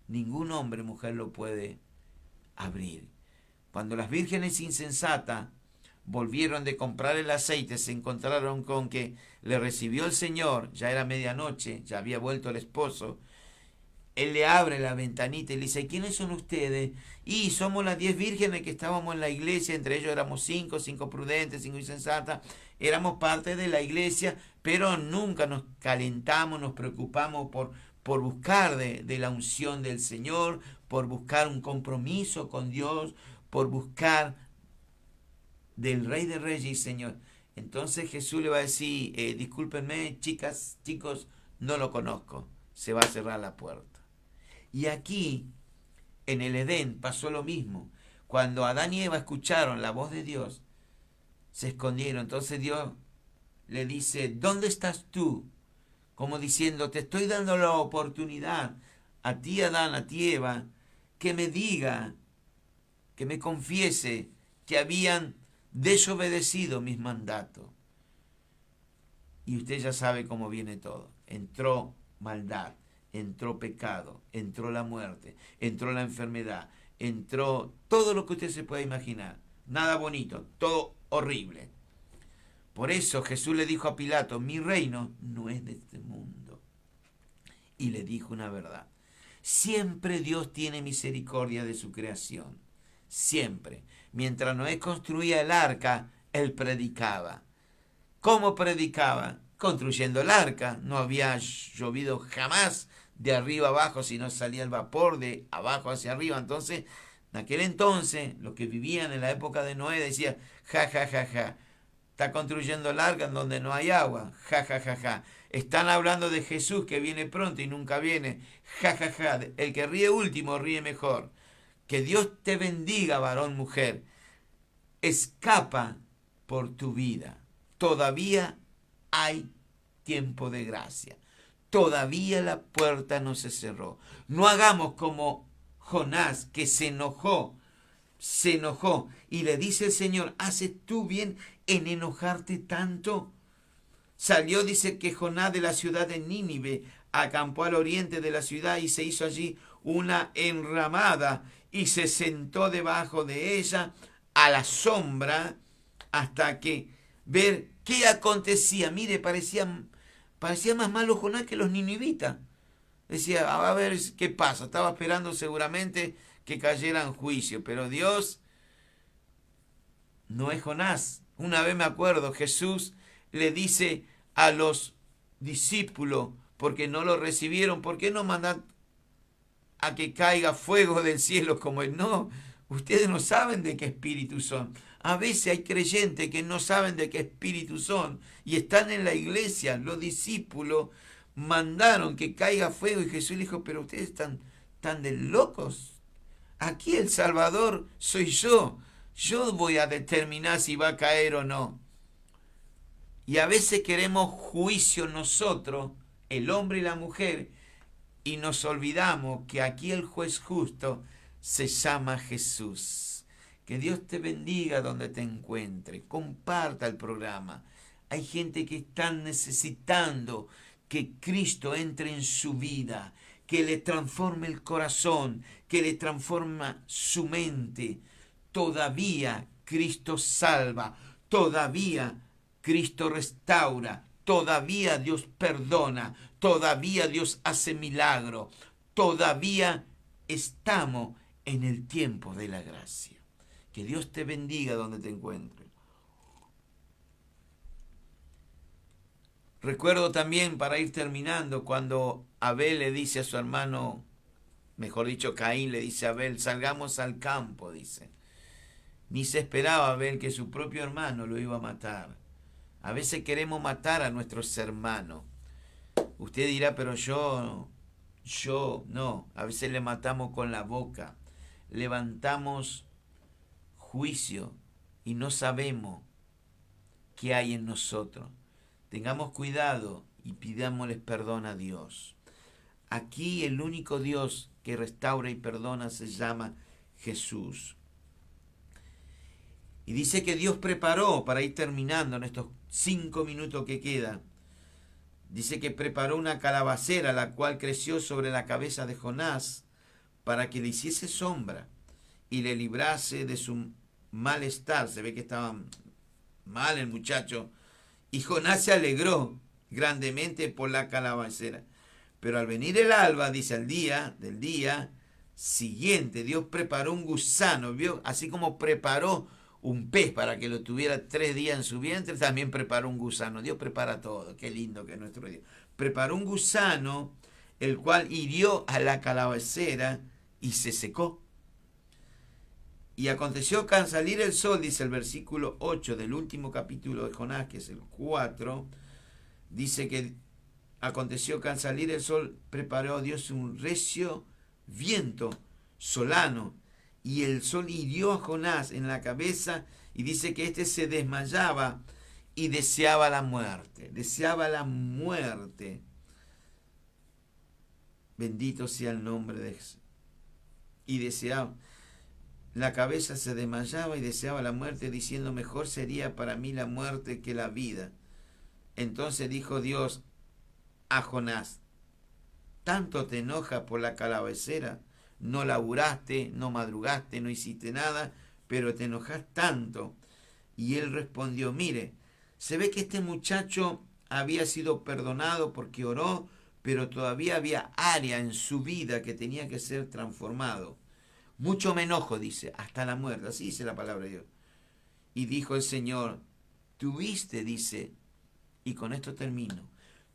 ningún hombre o mujer lo puede abrir. Cuando las vírgenes insensatas volvieron de comprar el aceite, se encontraron con que le recibió el Señor, ya era medianoche, ya había vuelto el esposo. Él le abre la ventanita y le dice, ¿quiénes son ustedes? Y somos las 10 vírgenes que estábamos en la iglesia, entre ellos éramos 5 prudentes, 5 insensatas, éramos parte de la iglesia, pero nunca nos calentamos, nos preocupamos por buscar de la unción del Señor, por buscar un compromiso con Dios, por buscar del Rey de Reyes y Señor. Entonces Jesús le va a decir, discúlpenme, chicas, chicos, no lo conozco. Se va a cerrar la puerta. Y aquí, en el Edén, pasó lo mismo. Cuando Adán y Eva escucharon la voz de Dios, se escondieron. Entonces Dios le dice, ¿dónde estás tú? Como diciendo, te estoy dando la oportunidad a ti, Adán, a ti, Eva, que me diga, que me confiese que habían desobedecido mis mandatos. Y usted ya sabe cómo viene todo. Entró maldad, entró pecado, entró la muerte, entró la enfermedad, entró todo lo que usted se pueda imaginar. Nada bonito, todo horrible. Por eso Jesús le dijo a Pilato, mi reino no es de este mundo. Y le dijo una verdad. Siempre Dios tiene misericordia de su creación. Siempre. Mientras Noé construía el arca, él predicaba. ¿Cómo predicaba? Construyendo el arca. No había llovido jamás de arriba abajo, sino salía el vapor de abajo hacia arriba. Entonces, en aquel entonces, los que vivían en la época de Noé decían, ja, ja, ja, ja. Está construyendo el arca en donde no hay agua. Ja, ja, ja, ja. Están hablando de Jesús que viene pronto y nunca viene. Ja, ja, ja. El que ríe último ríe mejor. Que Dios te bendiga, varón, mujer. Escapa por tu vida. Todavía hay tiempo de gracia. Todavía la puerta no se cerró. No hagamos como Jonás, que se enojó y le dice el Señor, ¿haces tú bien en enojarte tanto? Salió, dice que Jonás de la ciudad de Nínive, acampó al oriente de la ciudad y se hizo allí una enramada y se sentó debajo de ella a la sombra hasta que ver qué acontecía. Mire, parecía más malo Jonás que los ninivitas. Decía, a ver qué pasa. Estaba esperando seguramente que cayera en juicio, pero Dios no es Jonás. Una vez me acuerdo, Jesús le dice a los discípulos, porque no lo recibieron, ¿por qué no mandan a que caiga fuego del cielo como él? No, ustedes no saben de qué espíritu son. A veces hay creyentes que no saben de qué espíritu son y están en la iglesia. Los discípulos mandaron que caiga fuego y Jesús le dijo, pero ustedes están de locos. Aquí el Salvador soy yo. Yo voy a determinar si va a caer o no. Y a veces queremos juicio nosotros, el hombre y la mujer, y nos olvidamos que aquí el juez justo se llama Jesús. Que Dios te bendiga donde te encuentre. Comparta el programa. Hay gente que está necesitando que Cristo entre en su vida, que le transforme el corazón, que le transforma su mente. Todavía Cristo salva, todavía Cristo restaura, todavía Dios perdona, todavía Dios hace milagro, todavía estamos en el tiempo de la gracia. Que Dios te bendiga donde te encuentres. Recuerdo también, para ir terminando, cuando Abel le dice a su hermano, mejor dicho, Caín le dice a Abel, salgamos al campo, dice. Ni se esperaba Abel que su propio hermano lo iba a matar. A veces queremos matar a nuestros hermanos. Usted dirá, pero no. A veces le matamos con la boca. Levantamos juicio y no sabemos qué hay en nosotros. Tengamos cuidado y pidámosles perdón a Dios. Aquí el único Dios que restaura y perdona se llama Jesús. Y dice que Dios preparó, para ir terminando en estos 5 minutos que quedan, dice que preparó una calabacera, la cual creció sobre la cabeza de Jonás, para que le hiciese sombra y le librase de su malestar. Se ve que estaba mal el muchacho. Y Jonás se alegró grandemente por la calabacera. Pero al venir el alba, dice, al día del día siguiente, Dios preparó un gusano, ¿vio? Así como preparó un pez para que lo tuviera 3 días en su vientre, también preparó un gusano. Dios prepara todo, qué lindo que es nuestro Dios. Preparó un gusano, el cual hirió a la calabacera y se secó. Y aconteció que al salir el sol, dice el versículo 8 del último capítulo de Jonás, que es el 4, dice que aconteció que al salir el sol preparó Dios un recio viento solano, y el sol hirió a Jonás en la cabeza, y dice que éste se desmayaba y deseaba la muerte. Deseaba la muerte. Bendito sea el nombre de Jesús. Y deseaba. La cabeza se desmayaba y deseaba la muerte, diciendo, mejor sería para mí la muerte que la vida. Entonces dijo Dios a Jonás, ¿tanto te enojas por la calabacera? No laburaste, no madrugaste, no hiciste nada, pero te enojas tanto. Y él respondió, mire, se ve que este muchacho había sido perdonado porque oró, pero todavía había área en su vida que tenía que ser transformado. Mucho me enojo, dice, hasta la muerte. Así dice la palabra de Dios. Y dijo el Señor, tuviste, dice, y con esto termino,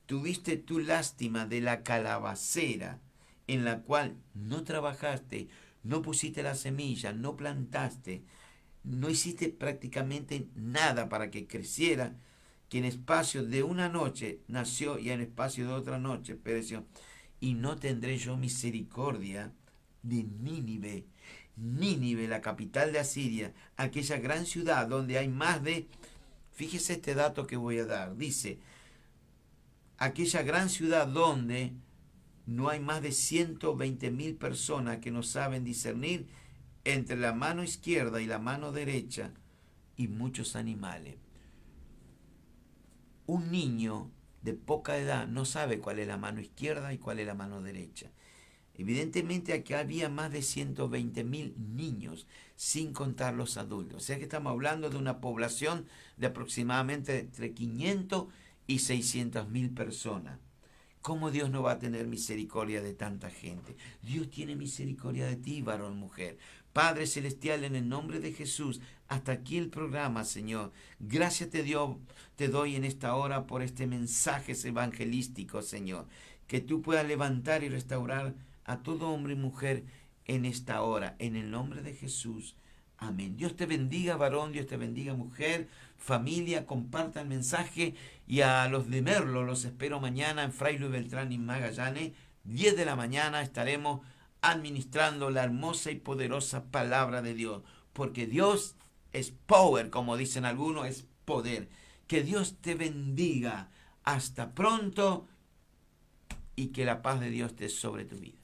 tuviste tu lástima de la calabacera en la cual no trabajaste, no pusiste la semilla, no plantaste, no hiciste prácticamente nada para que creciera, que en espacio de una noche nació y en espacio de otra noche pereció. Y no tendré yo misericordia de Nínive. Nínive, la capital de Asiria, aquella gran ciudad donde hay más de, fíjese este dato que voy a dar, dice, aquella gran ciudad donde no hay más de 120.000 personas que no saben discernir entre la mano izquierda y la mano derecha, y muchos animales. Un niño de poca edad no sabe cuál es la mano izquierda y cuál es la mano derecha. Evidentemente aquí había más de 120.000 niños, sin contar los adultos. O sea que estamos hablando de una población de aproximadamente entre 500 y 600.000 personas. ¿Cómo Dios no va a tener misericordia de tanta gente? Dios tiene misericordia de ti, varón, mujer. Padre Celestial, en el nombre de Jesús, hasta aquí el programa, Señor. Gracias te doy en esta hora por este mensaje evangelístico, Señor. Que tú puedas levantar y restaurar a todo hombre y mujer en esta hora, en el nombre de Jesús. Amén. Dios te bendiga, varón, Dios te bendiga, mujer, familia, comparta el mensaje, y a los de Merlo los espero mañana en Fray Luis Beltrán y Magallanes, 10 de la mañana estaremos administrando la hermosa y poderosa palabra de Dios, porque Dios es power, como dicen algunos, es poder. Que Dios te bendiga. Hasta pronto, y que la paz de Dios esté sobre tu vida.